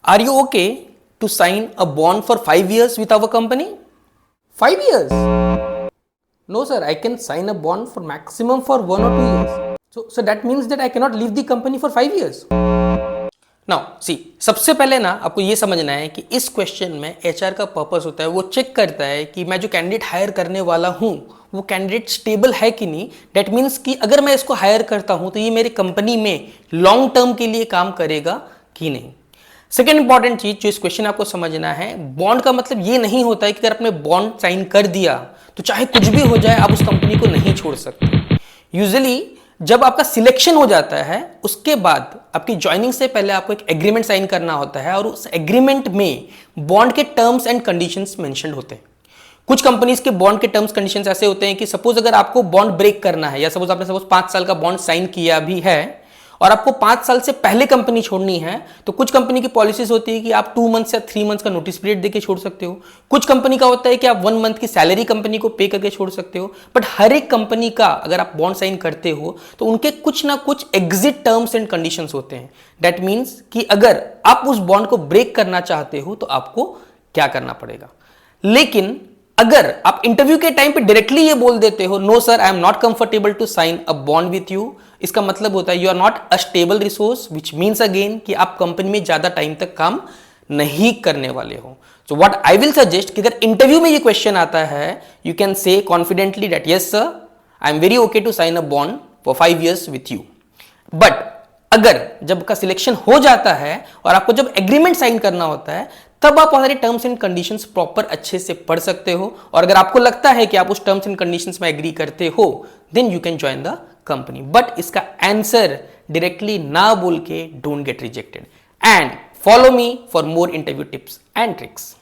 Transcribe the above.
Are you okay to sign a bond for 5 years with our company? 5 years? No sir, I can sign a bond for maximum for 1 or 2 years. So that means that I cannot leave the company for 5 years. Now see, सबसे पहले ना आपको ये समझना है कि इस question में HR का पर्पस होता है, वो चेक करता है कि मैं जो कैंडिडेट हायर करने वाला हूँ वो कैंडिडेट स्टेबल है कि नहीं. डेट मीन्स कि अगर मैं इसको हायर करता हूँ तो ये मेरी कंपनी में लॉन्ग टर्म के लिए काम करेगा कि नहीं. सेकेंड इंपॉर्टेंट चीज जो इस क्वेश्चन आपको समझना है, बॉन्ड का मतलब ये नहीं होता है कि अगर आपने बॉन्ड साइन कर दिया तो चाहे कुछ भी हो जाए आप उस कंपनी को नहीं छोड़ सकते. यूजुअली जब आपका सिलेक्शन हो जाता है उसके बाद आपकी ज्वाइनिंग से पहले आपको एक एग्रीमेंट साइन करना होता है और उस एग्रीमेंट में बॉन्ड के टर्म्स एंड कंडीशंस मेंशन होते हैं. कुछ कंपनीज के बॉन्ड के टर्म्स कंडीशंस ऐसे होते हैं कि सपोज अगर आपको बॉन्ड ब्रेक करना है या सपोज आपने 5 साल का बॉन्ड साइन किया भी है और आपको 5 साल से पहले कंपनी छोड़नी है तो कुछ कंपनी की पॉलिसीज होती है कि आप 2 मंथ्स या 3 मंथ्स का नोटिस पीरियड देके छोड़ सकते हो. कुछ कंपनी का होता है कि आप 1 मंथ की सैलरी कंपनी को पे करके छोड़ सकते हो. बट हर एक कंपनी का अगर आप बॉन्ड साइन करते हो तो उनके कुछ ना कुछ एग्जिट टर्म्स एंड कंडीशंस होते हैं. दैट मीन्स कि अगर आप उस बॉन्ड को ब्रेक करना चाहते हो तो आपको क्या करना पड़ेगा. लेकिन अगर आप इंटरव्यू के टाइम पे डायरेक्टली ये बोल देते हो no sir I am not comfortable to sign a bond with you, इसका मतलब होता है you are not a stable resource, which means again कि आप कंपनी में ज्यादा टाइम तक काम नहीं करने वाले हो. So what I will suggest कि अगर इंटरव्यू में ये क्वेश्चन आता है you can say confidently that yes sir I am very okay to sign a bond for 5 years with you. But अगर जब का सिलेक्शन हो जाता है और आपको जब एग्रीमेंट साइन करना होता है तब आप हमारे टर्म्स एंड कंडीशंस प्रॉपर अच्छे से पढ़ सकते हो और अगर आपको लगता है कि आप उस टर्म्स एंड कंडीशंस में एग्री करते हो then you can join the company. But इसका आंसर डायरेक्टली ना बोल के don't get rejected and follow me for more interview tips and tricks.